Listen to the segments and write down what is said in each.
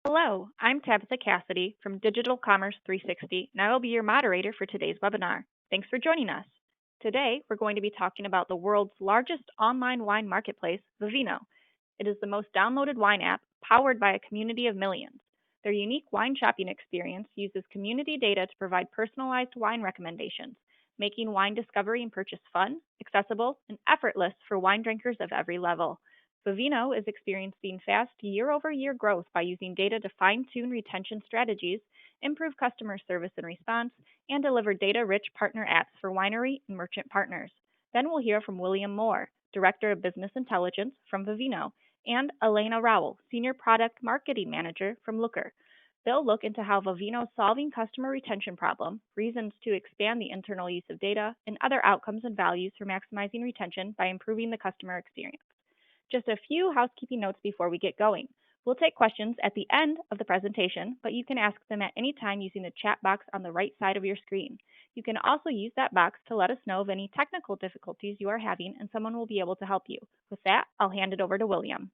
Hello, I'm Tabitha Cassidy from Digital Commerce 360, and I will be your moderator for today's webinar. Thanks for joining us. Today, we're going to be talking about the world's largest online wine marketplace, Vivino. It is the most downloaded wine app powered by a community of millions. Their unique wine shopping experience uses community data to provide personalized wine recommendations, making wine discovery and purchase fun, accessible, and effortless for wine drinkers of every level. Vivino is experiencing fast year-over-year growth by using data to fine-tune retention strategies, improve customer service and response, and deliver data-rich partner apps for winery and merchant partners. Then we'll hear from William Moore, Director of Business Intelligence from Vivino, and Elena Rowell, Senior Product Marketing Manager from Looker. They'll look into how Vivino is solving customer retention problem, reasons to expand the internal use of data, and other outcomes and values for maximizing retention by improving the customer experience. Just a few housekeeping notes before we get going. We'll take questions at the end of the presentation, but you can ask them at any time using the chat box on the right side of your screen. You can also use that box to let us know of any technical difficulties you are having, and someone will be able to help you. With that, I'll hand it over to William.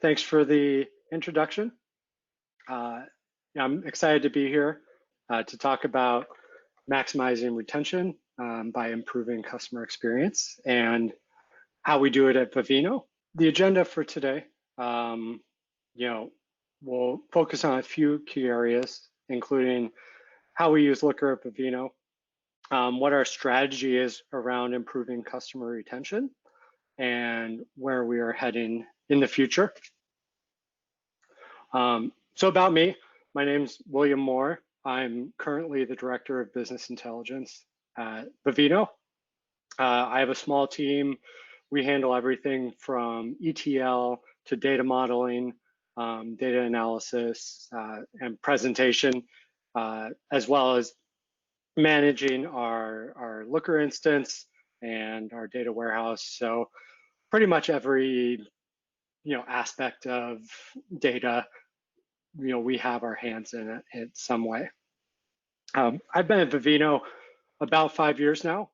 Thanks for the introduction. I'm excited to be here to talk about maximizing retention by improving customer experience and how we do it at Vivino. The agenda for today, we'll focus on a few key areas, including how we use Looker at Vivino, what our strategy is around improving customer retention, and where we are heading in the future. So about me, my name's William Moore. I'm currently the Director of Business Intelligence at Vivino. I have a small team. We handle everything from ETL to data modeling, data analysis, and presentation, as well as managing our Looker instance and our data warehouse. So pretty much every aspect of data, we have our hands in it in some way. I've been at Vivino about 5 years now,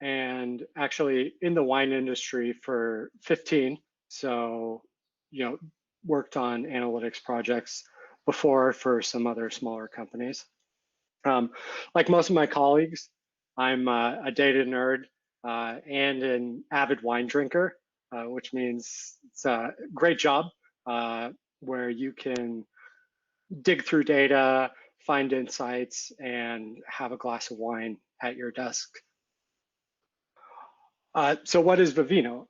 and actually in the wine industry for 15. So, worked on analytics projects before for some other smaller companies. Like most of my colleagues, I'm a data nerd and an avid wine drinker, which means it's a great job where you can dig through data, find insights, and have a glass of wine at your desk. So what is Vivino?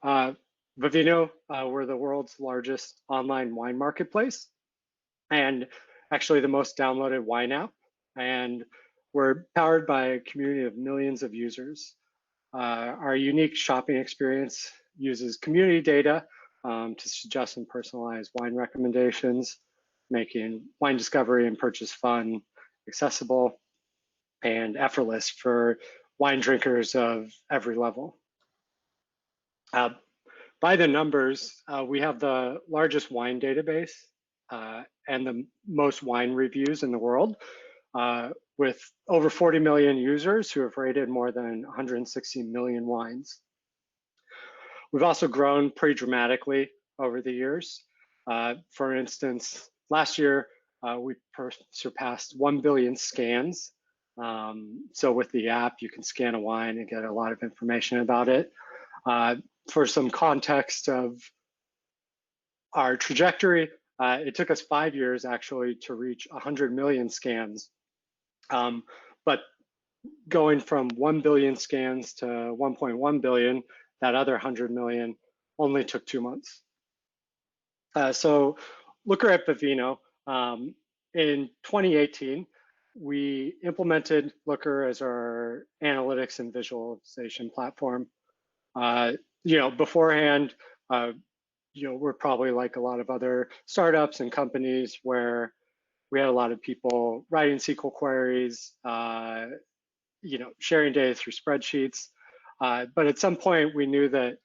Vivino, we're the world's largest online wine marketplace and actually the most downloaded wine app. And we're powered by a community of millions of users. Our unique shopping experience uses community data to suggest and personalize wine recommendations, making wine discovery and purchase fun, accessible, and effortless for wine drinkers of every level. By the numbers, we have the largest wine database and the most wine reviews in the world, with over 40 million users who have rated more than 160 million wines. We've also grown pretty dramatically over the years. For instance, last year, we surpassed 1 billion scans. So with the app, you can scan a wine and get a lot of information about it. For some context of our trajectory, it took us 5 years actually to reach 100 million scans. But going from 1 billion scans to 1.1 billion, that other 100 million only took 2 months. So Looker at Vivino, in 2018, we implemented Looker as our analytics and visualization platform. Beforehand, we're probably like a lot of other startups and companies where we had a lot of people writing SQL queries, sharing data through spreadsheets. But at some point, we knew that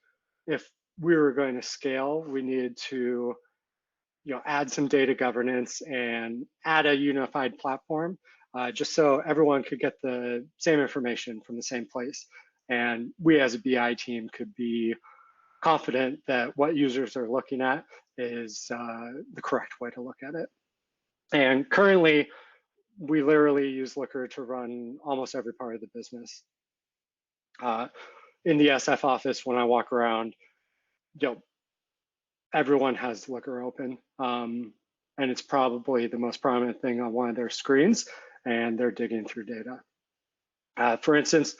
if we were going to scale, we needed to add some data governance and add a unified platform just so everyone could get the same information from the same place. And we as a BI team could be confident that what users are looking at is the correct way to look at it. And currently, we literally use Looker to run almost every part of the business. In the SF office, when I walk around, you know, everyone has Looker open, and it's probably the most prominent thing on one of their screens, and they're digging through data. For instance,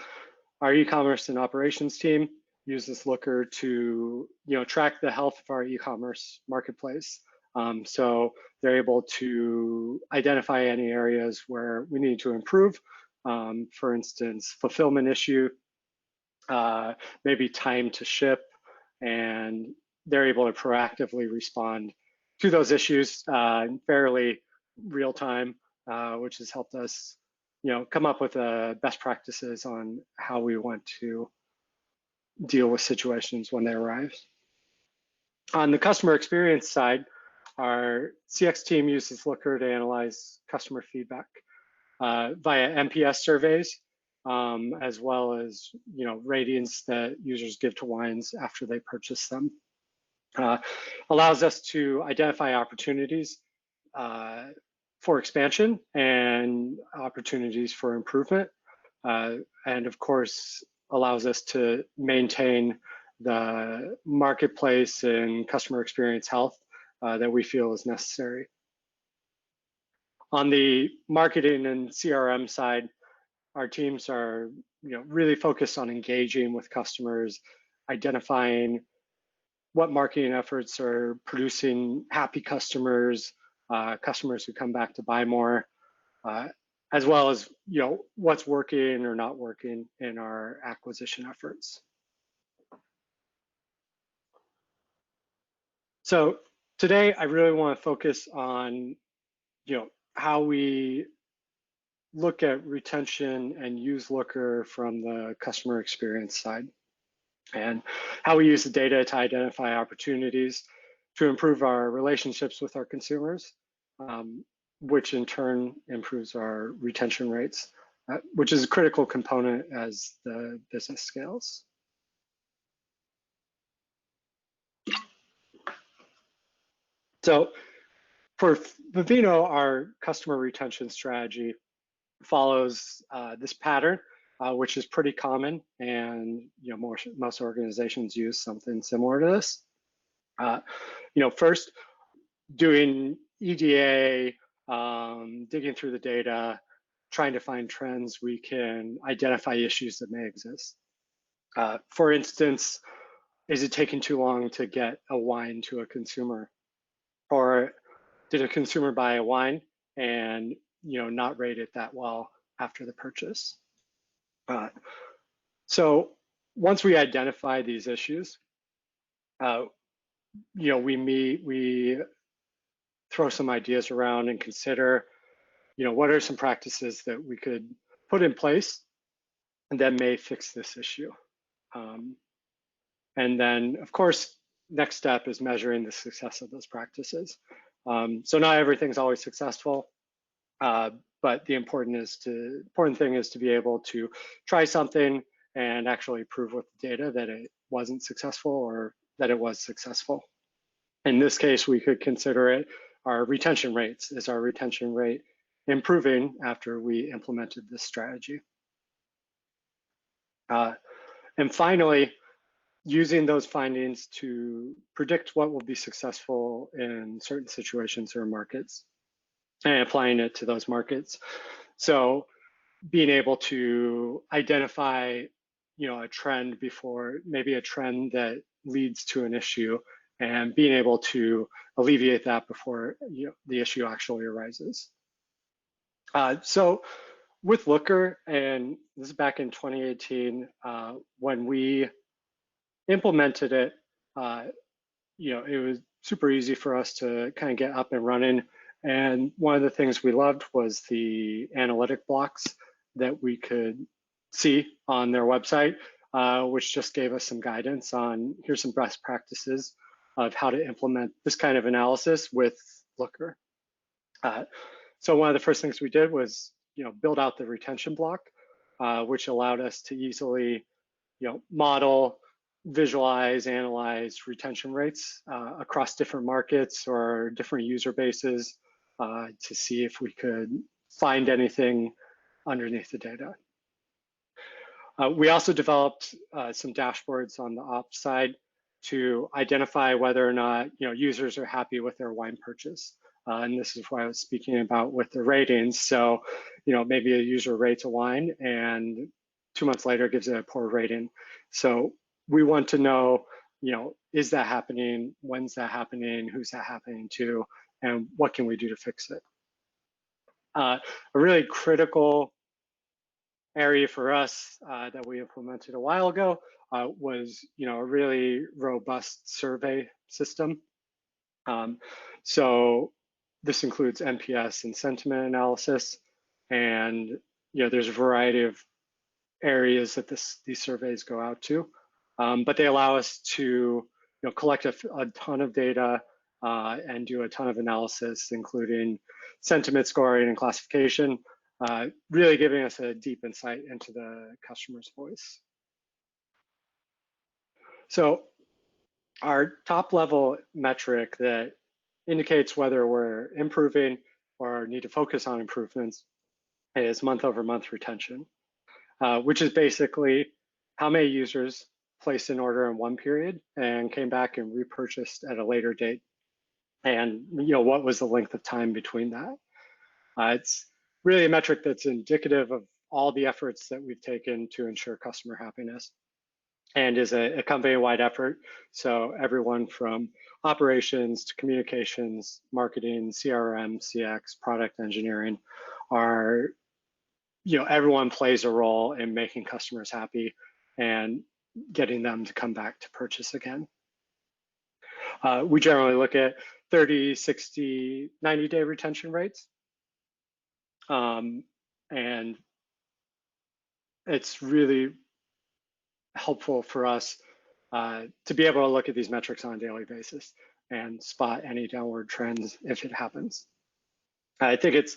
our e-commerce and operations team uses Looker to track the health of our e-commerce marketplace. So they're able to identify any areas where we need to improve. For instance, fulfillment issue, maybe time to ship, and they're able to proactively respond to those issues in fairly real time, which has helped us, come up with best practices on how we want to deal with situations when they arise. On the customer experience side, our CX team uses Looker to analyze customer feedback via NPS surveys, as well as ratings that users give to wines after they purchase them. Allows us to identify opportunities for expansion and opportunities for improvement, and of course allows us to maintain the marketplace and customer experience health that we feel is necessary. On the marketing and CRM side, our teams are really focused on engaging with customers, identifying what marketing efforts are producing happy customers, customers who come back to buy more, as well as what's working or not working in our acquisition efforts. So today I really want to focus on how we look at retention and use Looker from the customer experience side, and how we use the data to identify opportunities to improve our relationships with our consumers, which in turn improves our retention rates, which is a critical component as the business scales. So for Vivino, our customer retention strategy follows this pattern, which is pretty common, and most organizations use something similar to this. First, doing EDA, digging through the data, trying to find trends, we can identify issues that may exist. For instance, is it taking too long to get a wine to a consumer? Or did a consumer buy a wine and not rate it that well after the purchase? So once we identify these issues, we throw some ideas around and consider, what are some practices that we could put in place that may fix this issue. And then, of course, next step is measuring the success of those practices. So not everything's always successful, but the important thing is to be able to try something and actually prove with the data that it wasn't successful or that it was successful. In this case, we could consider it our retention rates. Is our retention rate improving after we implemented this strategy? And finally, using those findings to predict what will be successful in certain situations or markets and applying it to those markets. So being able to identify, a trend before, maybe a trend that leads to an issue, and being able to alleviate that before the issue actually arises. So with Looker, and this is back in 2018, when we implemented it, it was super easy for us to kind of get up and running. And one of the things we loved was the analytic blocks that we could see on their website, which just gave us some guidance on here's some best practices of how to implement this kind of analysis with Looker. So one of the first things we did was build out the retention block, which allowed us to easily model visualize, analyze retention rates across different markets or different user bases to see if we could find anything underneath the data. We also developed some dashboards on the ops side to identify whether or not users are happy with their wine purchase. And this is what I was speaking about with the ratings. So, maybe a user rates a wine and 2 months later gives it a poor rating. So we want to know, is that happening? When's that happening? Who's that happening to? And what can we do to fix it? A really critical area for us that we implemented a while ago was, a really robust survey system. So this includes NPS and sentiment analysis, and there's a variety of areas that these surveys go out to, but they allow us to collect a ton of data and do a ton of analysis, including sentiment scoring and classification, really giving us a deep insight into the customer's voice. So our top level metric that indicates whether we're improving or need to focus on improvements is month-over-month retention, which is basically how many users placed an order in one period and came back and repurchased at a later date, and what was the length of time between that. It's really a metric that's indicative of all the efforts that we've taken to ensure customer happiness, and is a company-wide effort. So everyone from operations to communications, marketing, CRM, CX, product engineering are, everyone plays a role in making customers happy and getting them to come back to purchase again. We generally look at 30, 60, 90-day retention rates. And it's really helpful for us to be able to look at these metrics on a daily basis and spot any downward trends if it happens. I think it's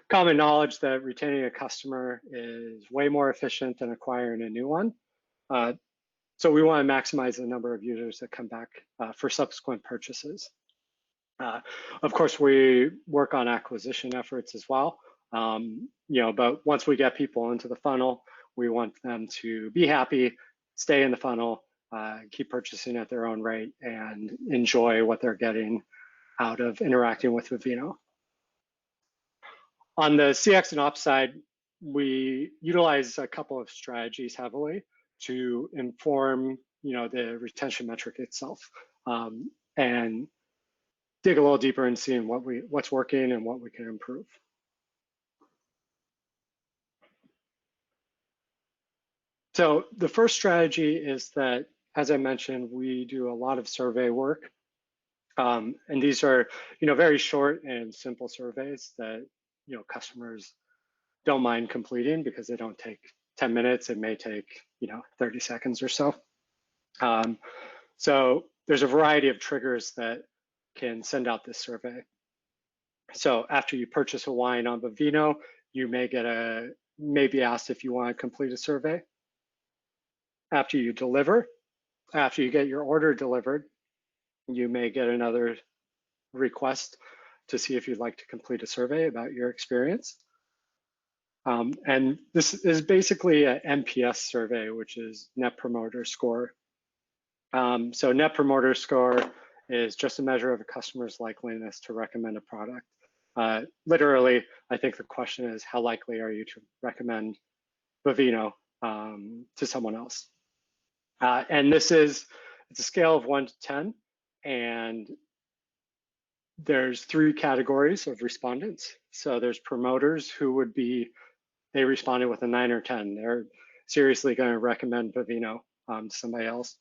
common knowledge that retaining a customer is way more efficient than acquiring a new one. So we want to maximize the number of users that come back for subsequent purchases. Of course, we work on acquisition efforts as well. But once we get people into the funnel, we want them to be happy, stay in the funnel, keep purchasing at their own rate, and enjoy what they're getting out of interacting with Vivino. On the CX and ops side, we utilize a couple of strategies heavily to inform, the retention metric itself, and dig a little deeper and seeing what's working and what we can improve. So the first strategy is that, as I mentioned, we do a lot of survey work. And these are, very short and simple surveys that, customers don't mind completing because they don't take 10 minutes. It may take, 30 seconds or so. So there's a variety of triggers that can send out this survey. So after you purchase a wine on Vivino, you may be asked if you want to complete a survey. After you get your order delivered, you may get another request to see if you'd like to complete a survey about your experience. And this is basically an NPS survey, which is Net Promoter Score. So Net Promoter Score is just a measure of a customer's likeliness to recommend a product. Literally, I think the question is, how likely are you to recommend Vivino to someone else? And it's a scale of 1 to 10, and there's 3 categories of respondents. So there's promoters who they responded with a 9 or 10. They're seriously going to recommend Vivino to somebody else.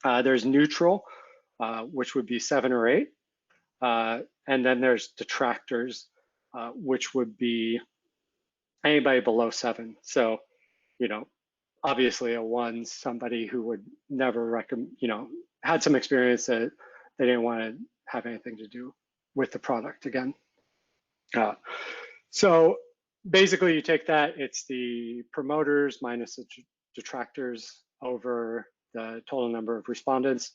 There's neutral, which would be 7 or 8. And then there's detractors, which would be anybody below 7. So, obviously a 1, somebody who would never recommend, had some experience that they didn't want to have anything to do with the product again. So basically you take that, it's the promoters minus the detractors over the total number of respondents.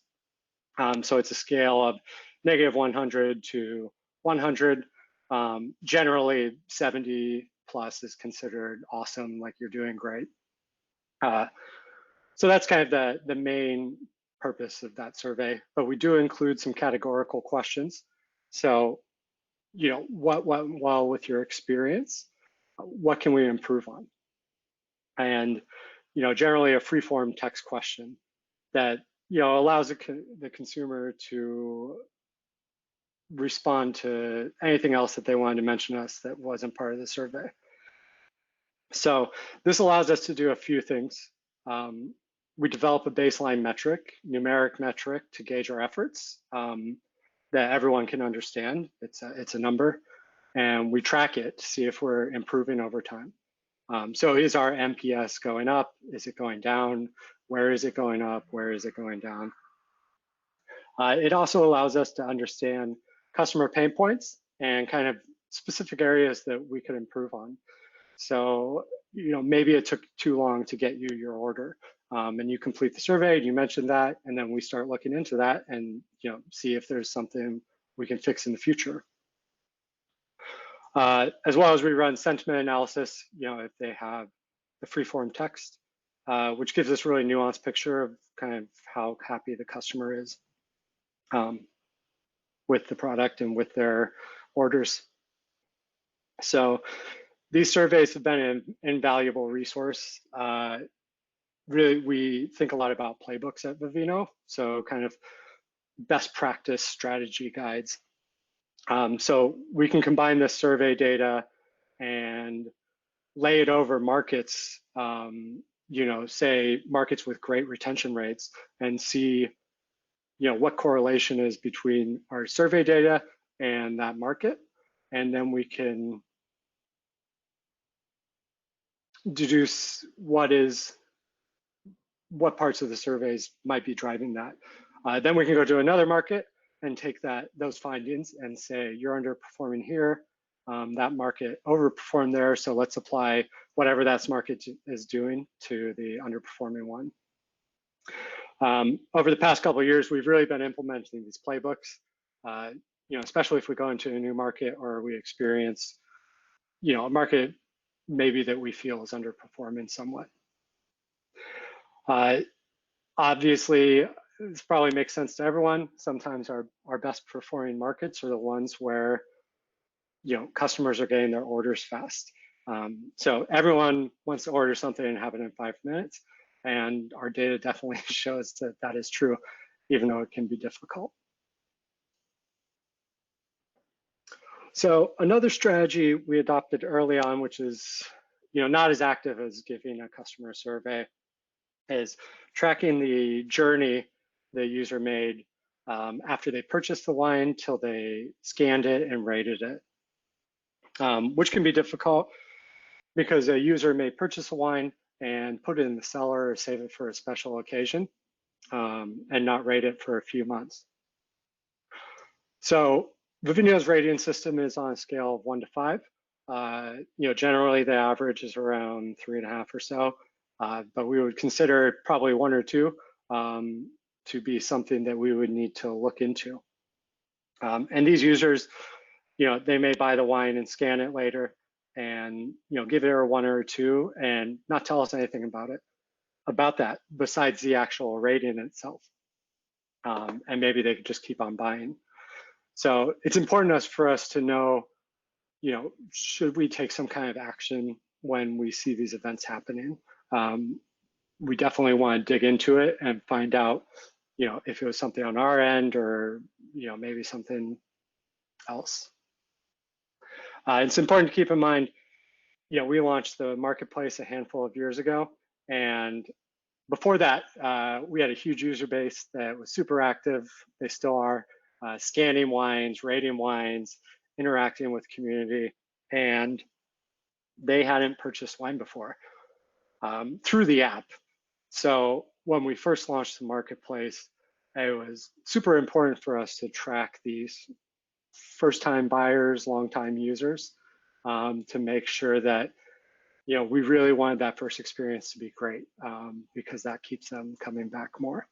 So it's a scale of -100 to 100. Generally, 70 plus is considered awesome, like you're doing great. So that's kind of the main purpose of that survey. But we do include some categorical questions. So, what went well with your experience? What can we improve on? And, generally a free-form text question that, allows the consumer to respond to anything else that they wanted to mention us that wasn't part of the survey. So this allows us to do a few things. We develop a baseline metric, numeric metric, to gauge our efforts that everyone can understand. It's a number, and we track it to see if we're improving over time. So is our NPS going up? Is it going down? Where is it going up? Where is it going down? It also allows us to understand customer pain points and kind of specific areas that we could improve on. So, maybe it took too long to get you your order, and you complete the survey and you mentioned that, and then we start looking into that and, see if there's something we can fix in the future. As well as we run sentiment analysis, if they have the free-form text, which gives us really nuanced picture of kind of how happy the customer is with the product and with their orders. So these surveys have been an invaluable resource. Really, we think a lot about playbooks at Vivino, so kind of best practice strategy guides. So we can combine this survey data and lay it over markets, say markets with great retention rates, and see, what correlation is between our survey data and that market. And then we can deduce what parts of the surveys might be driving that. Then we can go to another market and take those findings and say, you're underperforming here, that market overperformed there, so let's apply whatever that market is doing to the underperforming one. Over the past couple of years, we've really been implementing these playbooks, especially if we go into a new market or we experience, a market maybe that we feel is underperforming somewhat. Obviously, this probably makes sense to everyone. Sometimes our best performing markets are the ones where, customers are getting their orders fast. So everyone wants to order something and have it in 5 minutes. And our data definitely shows that is true, even though it can be difficult. So another strategy we adopted early on, which is, not as active as giving a customer survey, is tracking the journey the user made after they purchased the wine till they scanned it and rated it, which can be difficult because a user may purchase a wine and put it in the cellar or save it for a special occasion and not rate it for a few months. So Vivino's rating system is on a scale of 1 to 5. Generally the average is around 3.5 or so, but we would consider probably 1 or 2 to be something that we would need to look into. And these users, they may buy the wine and scan it later and, give it a 1 or a 2 and not tell us anything about that besides the actual rating itself. And maybe they could just keep on buying. So it's important for us to know, should we take some kind of action when we see these events happening? We definitely want to dig into it and find out, if it was something on our end or, maybe something else. It's important to keep in mind, we launched the marketplace a handful of years ago. And before that, we had a huge user base that was super active. They still are, scanning wines, rating wines, interacting with community. And they hadn't purchased wine before through the app. So when we first launched the marketplace, it was super important for us to track these first-time buyers, long-time users, to make sure that we really wanted that first experience to be great, because that keeps them coming back more.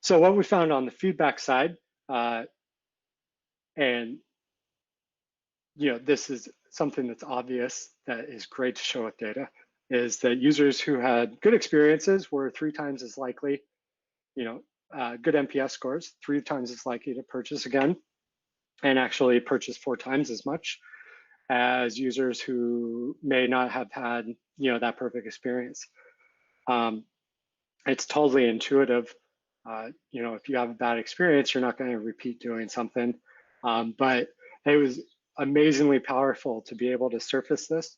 So what we found on the feedback side, and this is something that's obvious that is great to show with data, is that users who had good experiences were 3 times as likely, good NPS scores, 3 times as likely to purchase again, and actually purchase 4 times as much as users who may not have had, that perfect experience. It's totally intuitive. If you have a bad experience, you're not going to repeat doing something. But it was amazingly powerful to be able to surface this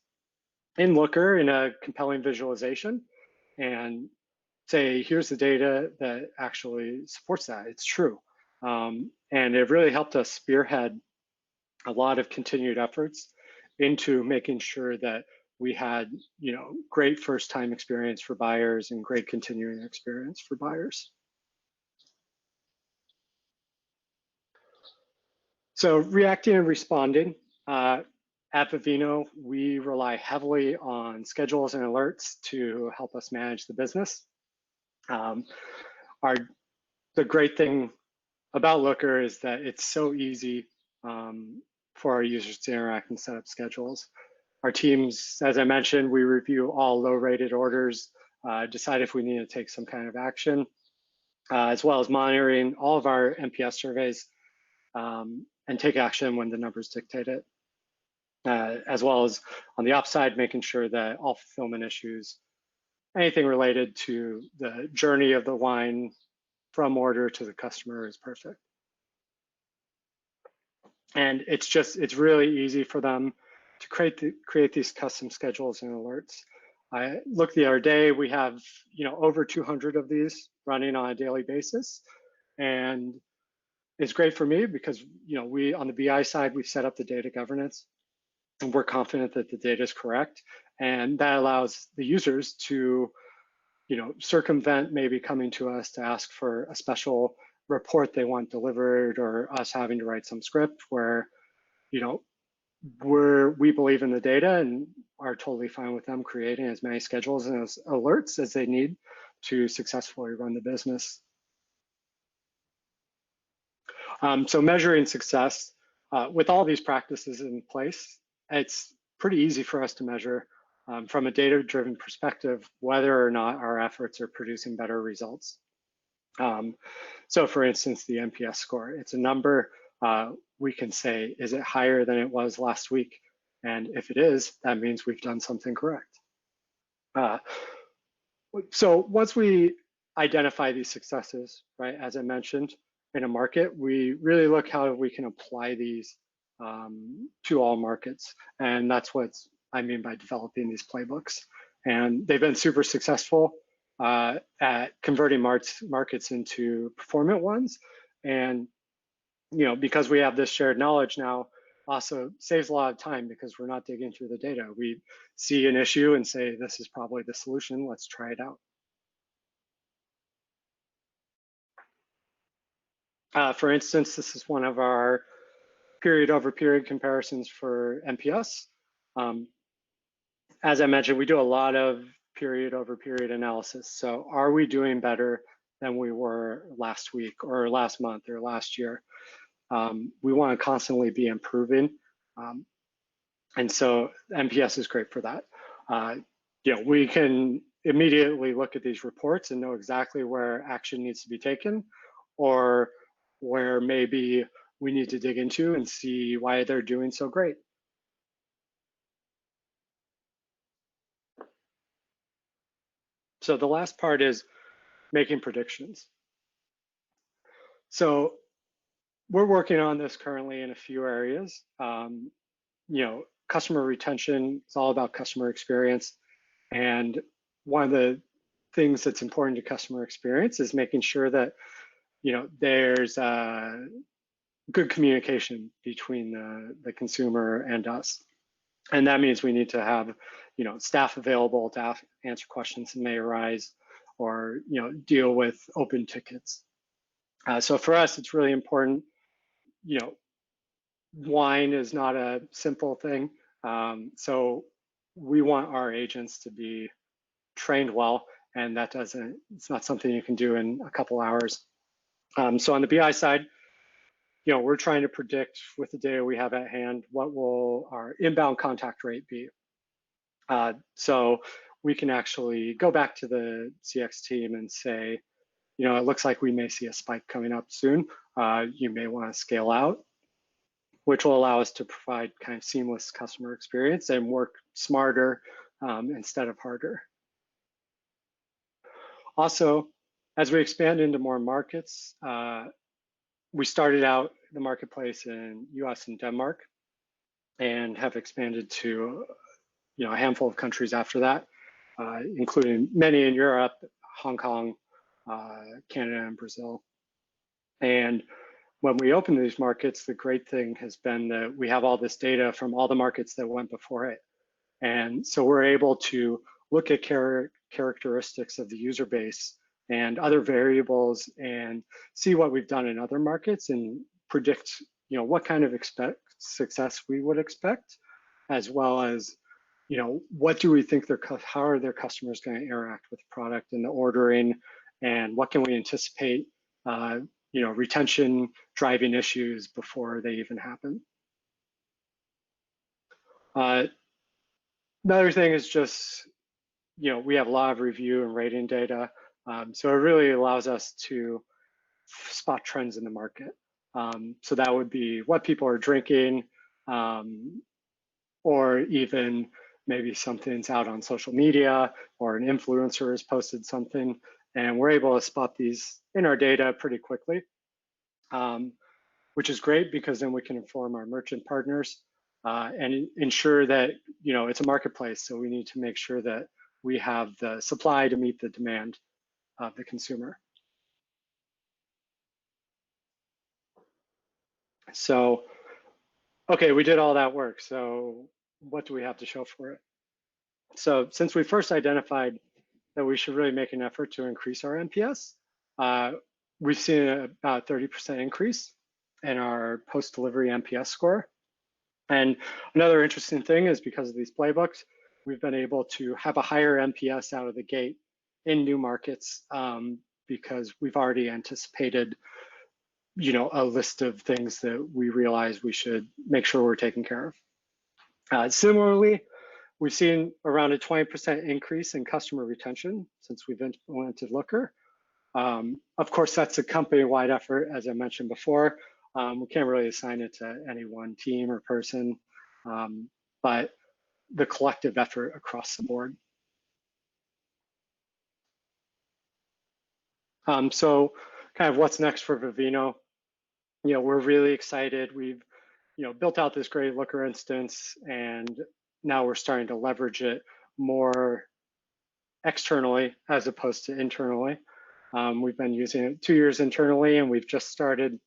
in Looker in a compelling visualization and say, here's the data that actually supports that. It's true. And it really helped us spearhead a lot of continued efforts into making sure that we had, great first time experience for buyers and great continuing experience for buyers. So reacting and responding, at Vivino, we rely heavily on schedules and alerts to help us manage the business. Um, the great thing about Looker is that it's so easy for our users to interact and set up schedules. Our teams, as I mentioned, we review all low-rated orders, decide if we need to take some kind of action, as well as monitoring all of our NPS surveys, and take action when the numbers dictate it. As well as on the upside, making sure that all fulfillment issues, anything related to the journey of the wine from order to the customer is perfect. And it's really easy for them to create these custom schedules and alerts. I looked the other day, we have over 200 of these running on a daily basis. And it's great for me because we on the BI side, we've set up the data governance and we're confident that the data is correct. And that allows the users to, circumvent maybe coming to us to ask for a special report they want delivered, or us having to write some script where, we believe in the data and are totally fine with them creating as many schedules and as alerts as they need to successfully run the business. So measuring success with all these practices in place, it's pretty easy for us to measure from a data-driven perspective whether or not our efforts are producing better results. So for instance, the NPS score, it's a number we can say, is it higher than it was last week? And if it is, that means we've done something correct. So once we identify these successes, right, as I mentioned, in a market, we really look how we can apply these to all markets. And that's what I mean by developing these playbooks. And they've been super successful at converting markets into performant ones. And because we have this shared knowledge now, also saves a lot of time because we're not digging through the data. We see an issue and say, this is probably the solution, let's try it out. For instance, this is one of our period over period comparisons for NPS. As I mentioned, we do a lot of period over period analysis. So are we doing better than we were last week or last month or last year? We want to constantly be improving. And so NPS is great for that. We can immediately look at these reports and know exactly where action needs to be taken, or where maybe we need to dig into and see why they're doing so great. So the last part is making predictions. So we're working on this currently in a few areas. Customer retention is all about customer experience. And one of the things that's important to customer experience is making sure that there's good communication between the consumer and us. And that means we need to have staff available to answer questions that may arise, or deal with open tickets. So for us, it's really important, wine is not a simple thing. So we want our agents to be trained well, and it's not something you can do in a couple hours. So on the BI side, we're trying to predict with the data we have at hand, what will our inbound contact rate be? So we can actually go back to the CX team and say, it looks like we may see a spike coming up soon. You may want to scale out, which will allow us to provide kind of seamless customer experience and work smarter instead of harder. Also, as we expand into more markets, we started out the marketplace in US and Denmark and have expanded to a handful of countries after that, including many in Europe, Hong Kong, Canada, and Brazil. And when we open these markets, the great thing has been that we have all this data from all the markets that went before it. And so we're able to look at characteristics of the user base and other variables and see what we've done in other markets and predict, what kind of success we would expect, as well as, what do we think how are their customers going to interact with the product and the ordering, and what can we anticipate, retention driving issues before they even happen. Another thing is just, we have a lot of review and rating data. So it really allows us to spot trends in the market. So that would be what people are drinking, or even maybe something's out on social media or an influencer has posted something. And we're able to spot these in our data pretty quickly, which is great because then we can inform our merchant partners and ensure that, it's a marketplace. So we need to make sure that we have the supply to meet the demand of the consumer. So, okay, we did all that work. So what do we have to show for it? So since we first identified that we should really make an effort to increase our NPS, we've seen about 30% increase in our post-delivery NPS score. And another interesting thing is because of these playbooks, we've been able to have a higher NPS out of the gate in new markets because we've already anticipated, a list of things that we realize we should make sure we're taking care of. Similarly, we've seen around a 20% increase in customer retention since we've implemented Looker. Of course, that's a company-wide effort, as I mentioned before. We can't really assign it to any one team or person, but the collective effort across the board. So kind of what's next for Vivino? We're really excited. We've, built out this great Looker instance, and now we're starting to leverage it more externally as opposed to internally. We've been using it 2 years internally, and we've just started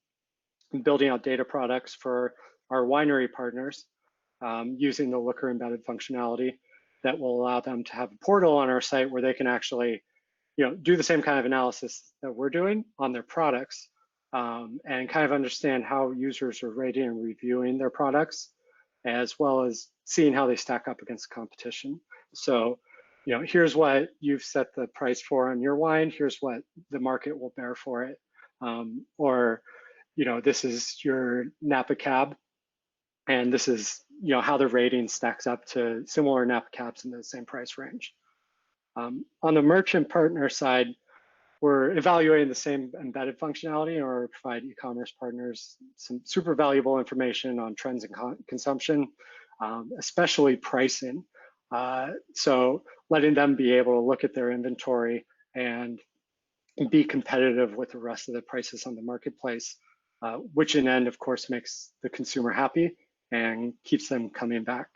building out data products for our winery partners using the Looker embedded functionality that will allow them to have a portal on our site where they can actually, do the same kind of analysis that we're doing on their products and kind of understand how users are rating and reviewing their products, as well as seeing how they stack up against competition. So, here's what you've set the price for on your wine. Here's what the market will bear for it. Or, this is your Napa cab, and this is, how the rating stacks up to similar Napa cabs in the same price range. On the merchant partner side, we're evaluating the same embedded functionality in order to provide e-commerce partners some super valuable information on trends in consumption, especially pricing. So letting them be able to look at their inventory and be competitive with the rest of the prices on the marketplace, which in end, of course, makes the consumer happy and keeps them coming back.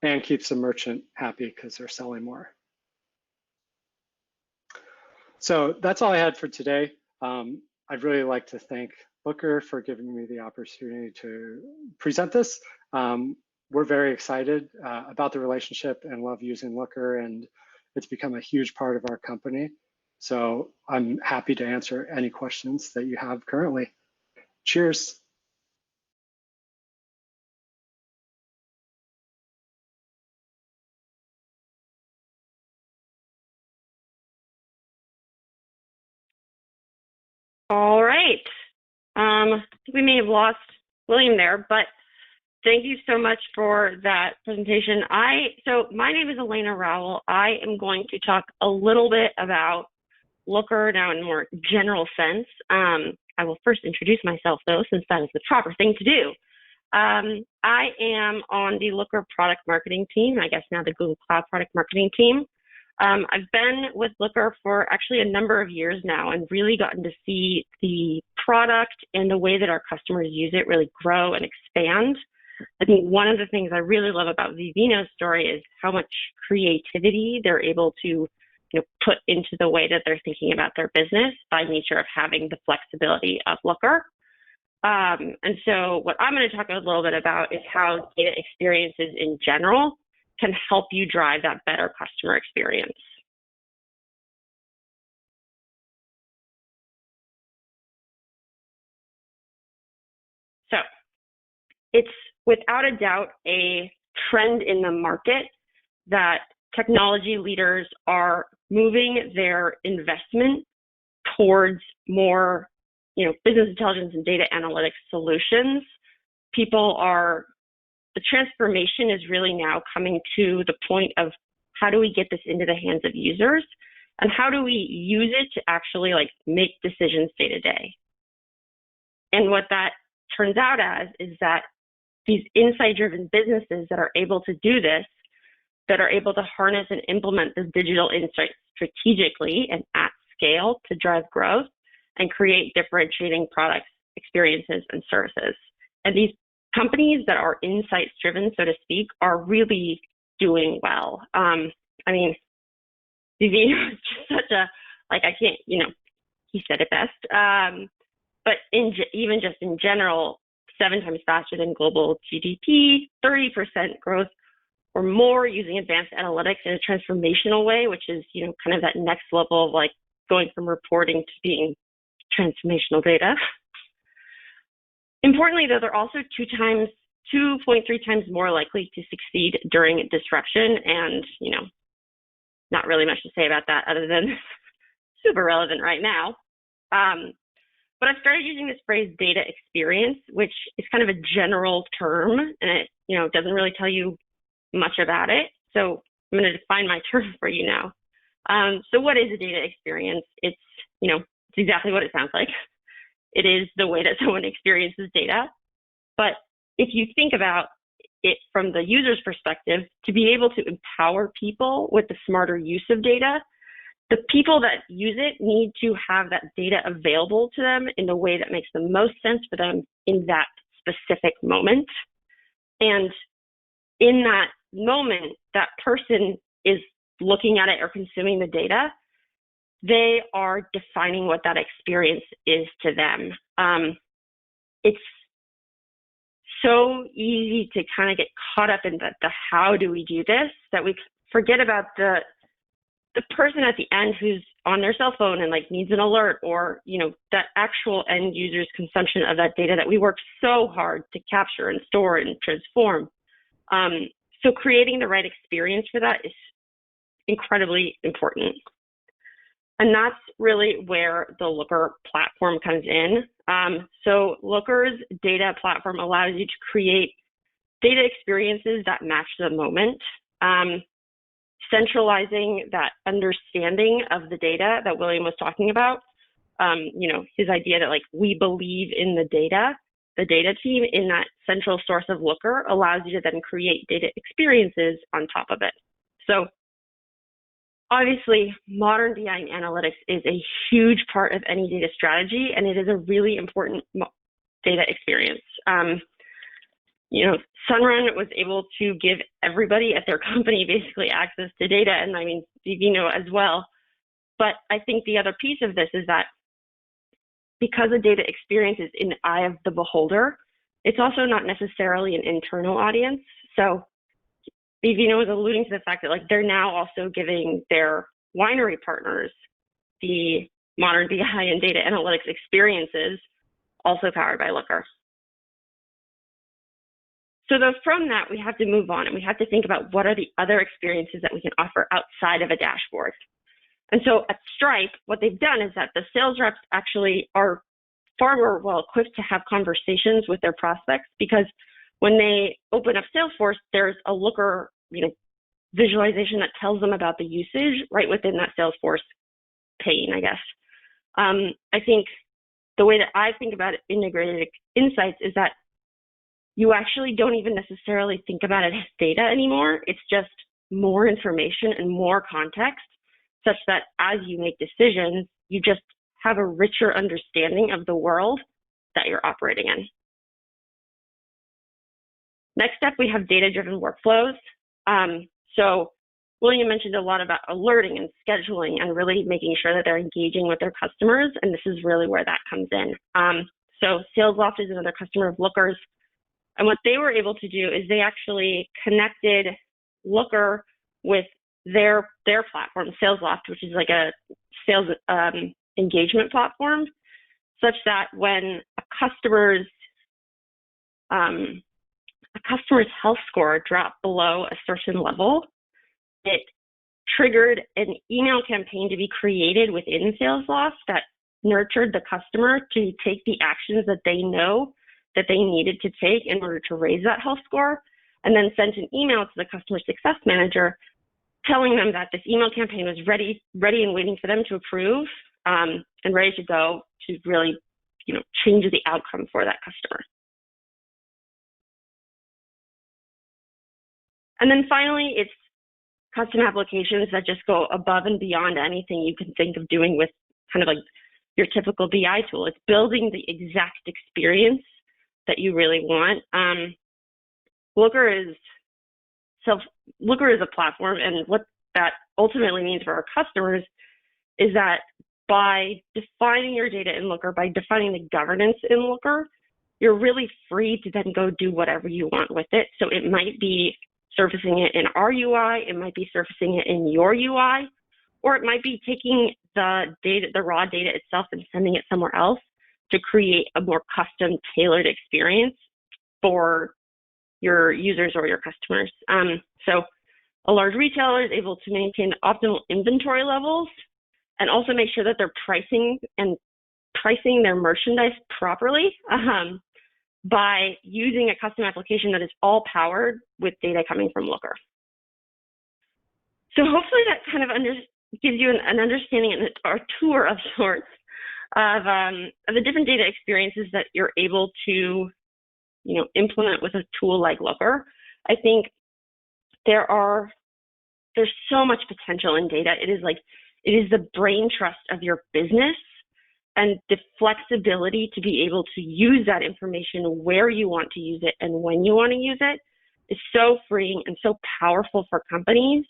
And keeps the merchant happy because they're selling more. So that's all I had for today. I'd really like to thank Looker for giving me the opportunity to present this. We're very excited about the relationship and love using Looker, and it's become a huge part of our company. So I'm happy to answer any questions that you have currently. Cheers. All right. We may have lost William there, but thank you so much for that presentation. So my name is Elena Rowell. I am going to talk a little bit about Looker now in a more general sense. I will first introduce myself though, since that is the proper thing to do. I am on the Looker product marketing team, I guess now the Google Cloud product marketing team. I've been with Looker for actually a number of years now and really gotten to see the product and the way that our customers use it really grow and expand. I think one of the things I really love about Vivino's story is how much creativity they're able to put into the way that they're thinking about their business by nature of having the flexibility of Looker. And so what I'm going to talk a little bit about is how data experiences in general can help you drive that better customer experience. So it's without a doubt a trend in the market that technology leaders are moving their investment towards more, business intelligence and data analytics solutions. The transformation is really now coming to the point of how do we get this into the hands of users and how do we use it to actually make decisions day to day. And what that turns out as is that these insight-driven businesses that are able to do this, that are able to harness and implement this digital insight strategically and at scale to drive growth and create differentiating products, experiences, and services. And these companies that are insights driven, so to speak, are really doing well. Vivino is just such a, he said it best. But even just in general, 7 times faster than global GDP, 30% growth or more using advanced analytics in a transformational way, which is, kind of that next level of going from reporting to being transformational data. Importantly, though, they're also 2.3 times more likely to succeed during disruption. And, not really much to say about that other than super relevant right now. But I've started using this phrase data experience, which is kind of a general term, and it, doesn't really tell you much about it. So I'm going to define my term for you now. So what is a data experience? It's exactly what it sounds like. It is the way that someone experiences data. But if you think about it from the user's perspective, to be able to empower people with the smarter use of data, the people that use it need to have that data available to them in the way that makes the most sense for them in that specific moment. And in that moment, that person is looking at it or consuming the data, they are defining what that experience is to them. It's so easy to kind of get caught up in the how do we do this that we forget about the person at the end who's on their cell phone and needs an alert, or that actual end user's consumption of that data that we work so hard to capture and store and transform. So creating the right experience for that is incredibly important. And that's really where the Looker platform comes in. So Looker's data platform allows you to create data experiences that match the moment, centralizing that understanding of the data that William was talking about. His idea that we believe in the data team in that central source of Looker allows you to then create data experiences on top of it. So obviously, modern BI and analytics is a huge part of any data strategy, and it is a really important data experience. Sunrun was able to give everybody at their company basically access to data, and Vivino as well. But I think the other piece of this is that because a data experience is in the eye of the beholder, it's also not necessarily an internal audience. So Vivino was alluding to the fact that they're now also giving their winery partners the modern BI and data analytics experiences also powered by Looker. So from that, we have to move on and we have to think about what are the other experiences that we can offer outside of a dashboard. And so at Stripe, what they've done is that the sales reps actually are far more well equipped to have conversations with their prospects, because when they open up Salesforce, there's a Looker, visualization that tells them about the usage right within that Salesforce pane, I guess. I think the way that I think about integrated insights is that you actually don't even necessarily think about it as data anymore. It's just more information and more context, such that as you make decisions, you just have a richer understanding of the world that you're operating in. Next up, we have data-driven workflows. So William mentioned a lot about alerting and scheduling and really making sure that they're engaging with their customers, and this is really where that comes in. So SalesLoft is another customer of Looker's, and what they were able to do is they actually connected Looker with their platform, SalesLoft, which is like a sales engagement platform, such that when a customer's health score dropped below a certain level, it triggered an email campaign to be created within SalesLoft that nurtured the customer to take the actions that they know that they needed to take in order to raise that health score, and then sent an email to the customer success manager telling them that this email campaign was ready and waiting for them to approve, and ready to go to really, change the outcome for that customer. And then finally, it's custom applications that just go above and beyond anything you can think of doing with kind of like your typical BI tool. It's building the exact experience that you really want. Looker is a platform, and what that ultimately means for our customers is that by defining your data in Looker, by defining the governance in Looker, you're really free to then go do whatever you want with it. So it might be surfacing it in our UI, it might be surfacing it in your UI, or it might be taking the raw data itself and sending it somewhere else to create a more custom tailored experience for your users or your customers. So a large retailer is able to maintain optimal inventory levels and also make sure that they're pricing their merchandise properly by using a custom application that is all powered with data coming from Looker. So hopefully that kind of gives you an understanding or tour of sorts of the different data experiences that you're able to implement with a tool like Looker. I think there's so much potential in data. It is the brain trust of your business, and the flexibility to be able to use that information where you want to use it and when you want to use it is so freeing and so powerful for companies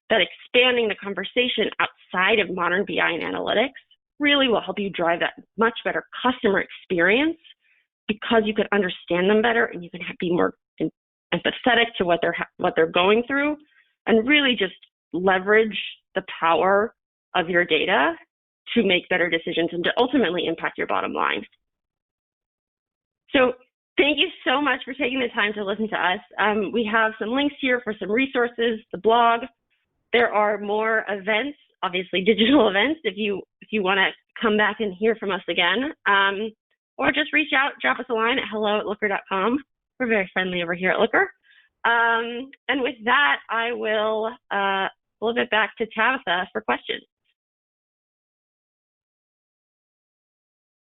that expanding the conversation outside of modern BI and analytics really will help you drive that much better customer experience, because you can understand them better and you can be more empathetic to what they're going through, and really just leverage the power of your data to make better decisions and to ultimately impact your bottom line. So thank you so much for taking the time to listen to us. We have some links here for some resources, the blog. There are more events, obviously digital events, if you want to come back and hear from us again, or just reach out, drop us a line at hello@looker.com. We're very friendly over here at Looker. And with that, I will flip it back to Tabitha for questions.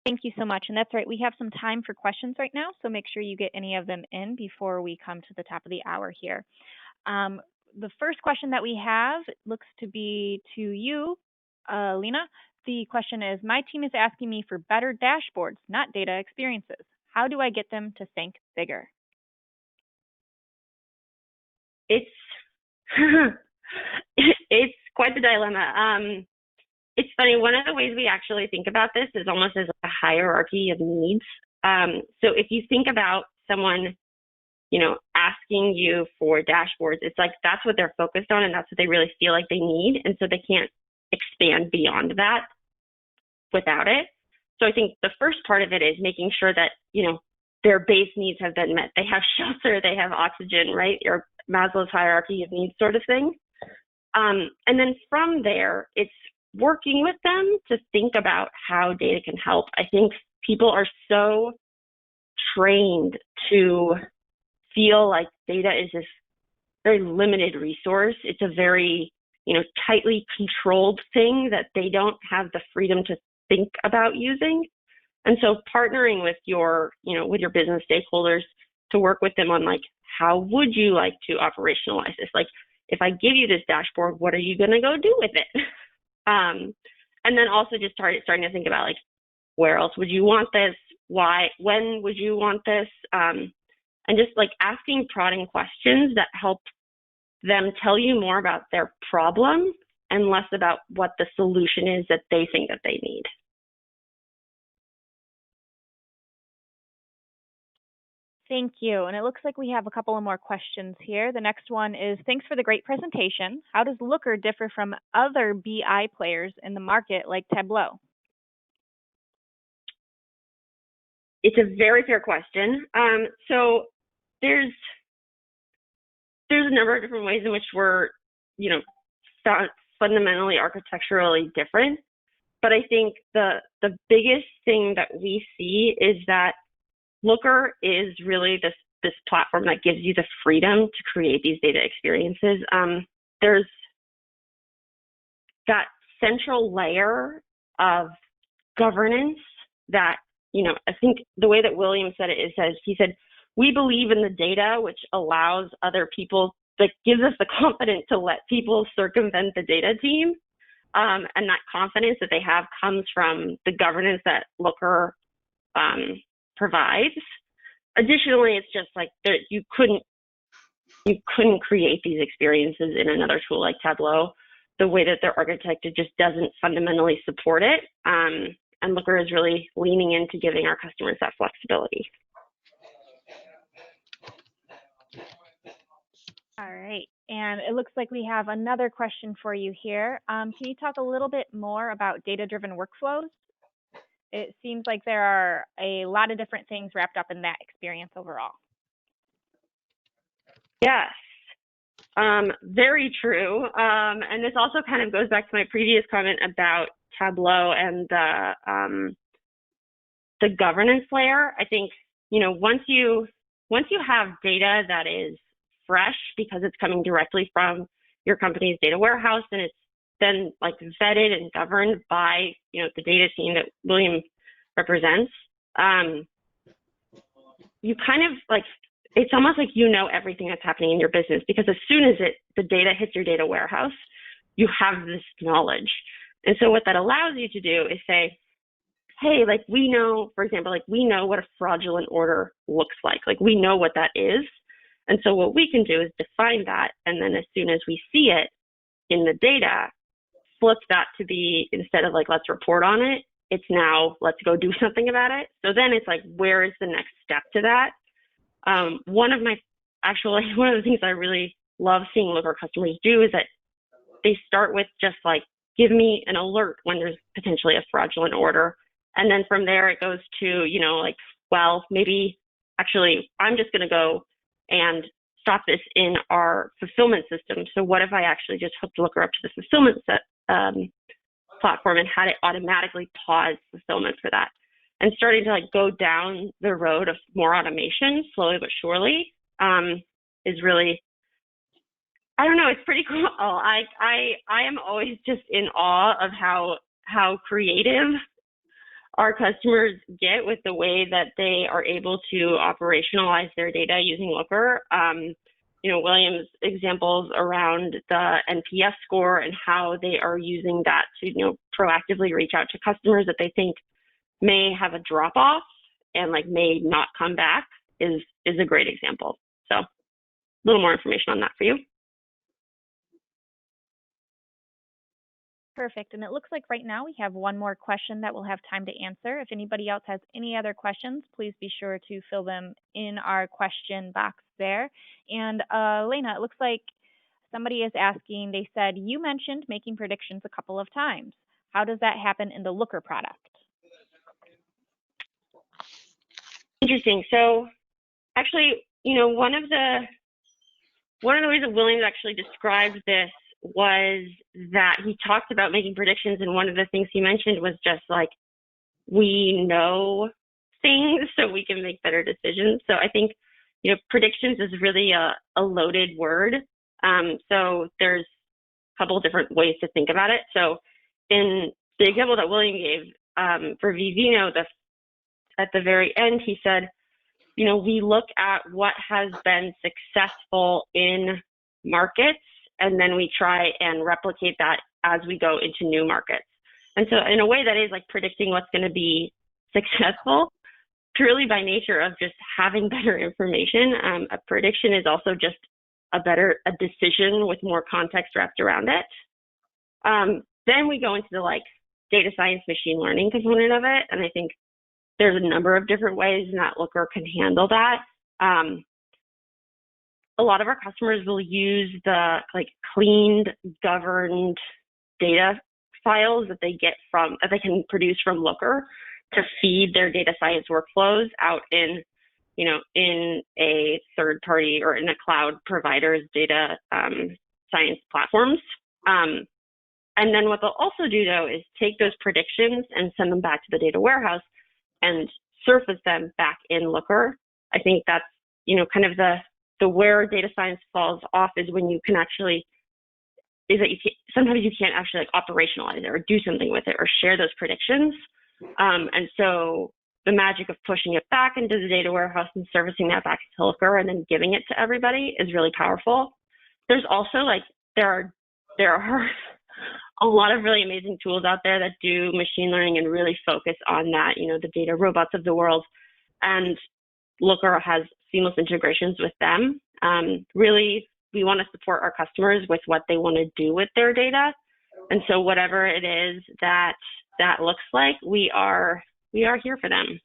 Thank you so much. And that's right, we have some time for questions right now, so make sure you get any of them in before we come to the top of the hour here. The first question that we have looks to be to you, Lena. The question is, my team is asking me for better dashboards, not data experiences. How do I get them to think bigger? It's quite the dilemma. It's funny, one of the ways we actually think about this is almost as a hierarchy of needs. So if you think about someone, asking you for dashboards, it's like that's what they're focused on and that's what they really feel like they need. And so they can't expand beyond that without it. So I think the first part of it is making sure that, their base needs have been met. They have shelter, they have oxygen, right? Your Maslow's hierarchy of needs sort of thing. And then from there, it's working with them to think about how data can help. I think people are so trained to feel like data is this very limited resource. It's a very, tightly controlled thing that they don't have the freedom to think about using. And so partnering with with your business stakeholders to work with them on like, how would you like to operationalize this? Like, if I give you this dashboard, what are you going to go do with it? And then also just starting to think about like, where else would you want this? Why, when would you want this? And just like asking prodding questions that help them tell you more about their problem and less about what the solution is that they think that they need. Thank you. And it looks like we have a couple of more questions here. The next one is, thanks for the great presentation. How does Looker differ from other BI players in the market like Tableau? It's a very fair question. So there's a number of different ways in which we're, fundamentally architecturally different. But I think the biggest thing that we see is that Looker is really this platform that gives you the freedom to create these data experiences. There's that central layer of governance that, I think the way that William said it is, he said, we believe in the data, which allows other people, that gives us the confidence to let people circumvent the data team. And that confidence that they have comes from the governance that Looker provides. Additionally, it's just like you couldn't create these experiences in another tool like Tableau. The way that they're architected just doesn't fundamentally support it. And Looker is really leaning into giving our customers that flexibility. All right. And it looks like we have another question for you here. Can you talk a little bit more about data-driven workflows? It seems like there are a lot of different things wrapped up in that experience overall. Yes, very true. And this also kind of goes back to my previous comment about Tableau and the governance layer. I think, once you have data that is fresh because it's coming directly from your company's data warehouse, and it's then like vetted and governed by, the data team that William represents, you kind of like, it's almost like everything that's happening in your business, because as soon as the data hits your data warehouse, you have this knowledge. And so what that allows you to do is say, hey, like we know, for example, like we know what a fraudulent order looks like. Like we know what that is. And so what we can do is define that. And then as soon as we see it in the data, flip that to be, instead of like, let's report on it, it's now, let's go do something about it. So then it's like, where is the next step to that? One of the things I really love seeing Looker customers do is that they start with just like, give me an alert when there's potentially a fraudulent order. And then from there it goes to, like, well, maybe actually I'm just going to go and stop this in our fulfillment system. So what if I actually just hooked Looker up to the fulfillment platform and had it automatically pause fulfillment for that? And starting to like go down the road of more automation slowly but surely is really, I don't know, it's pretty cool. I am always just in awe of how creative our customers get with the way that they are able to operationalize their data using Looker. William's examples around the NPS score and how they are using that to, proactively reach out to customers that they think may have a drop off and like may not come back is a great example. So a little more information on that for you. Perfect. And it looks like right now we have one more question that we'll have time to answer. If anybody else has any other questions, please be sure to fill them in our question box there. And Lena, it looks like somebody is asking, they said, you mentioned making predictions a couple of times. How does that happen in the Looker product? Interesting. So actually, one of the ways that Williams actually described this was that he talked about making predictions, and one of the things he mentioned was just like, we know things so we can make better decisions. So I think, predictions is really a loaded word. So there's a couple of different ways to think about it. So in the example that William gave, for Vivino, at the very end, he said, we look at what has been successful in markets, and then we try and replicate that as we go into new markets. And so in a way that is like predicting what's going to be successful, purely by nature of just having better information. A prediction is also just a decision with more context wrapped around it. Then we go into the data science, machine learning component of it. And I think there's a number of different ways that Looker can handle that. A lot of our customers will use the cleaned, governed data files that they can produce from Looker to feed their data science workflows out in a third party or in a cloud provider's data science platforms. And then what they'll also do though is take those predictions and send them back to the data warehouse and surface them back in Looker. I think that's, kind of the where data science falls off is when you can actually, sometimes you can't actually operationalize it or do something with it or share those predictions. And so the magic of pushing it back into the data warehouse and servicing that back to Looker and then giving it to everybody is really powerful. There's also there are a lot of really amazing tools out there that do machine learning and really focus on that, the data robots of the world. And Looker has seamless integrations with them. Really, we want to support our customers with what they want to do with their data. And so whatever it is that looks like, we are here for them.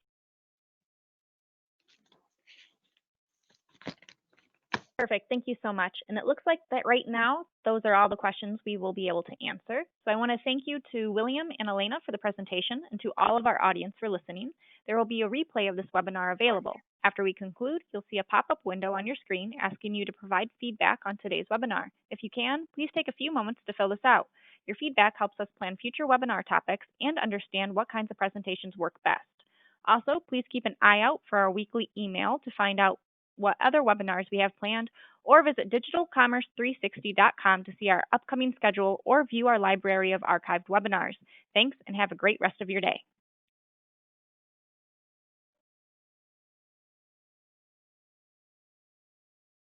Perfect. Thank you so much. And it looks like that right now, those are all the questions we will be able to answer. So I want to thank you to William and Elena for the presentation and to all of our audience for listening. There will be a replay of this webinar available. After we conclude, you'll see a pop-up window on your screen asking you to provide feedback on today's webinar. If you can, please take a few moments to fill this out. Your feedback helps us plan future webinar topics and understand what kinds of presentations work best. Also, please keep an eye out for our weekly email to find out what other webinars we have planned, or visit digitalcommerce360.com to see our upcoming schedule or view our library of archived webinars. Thanks, and have a great rest of your day.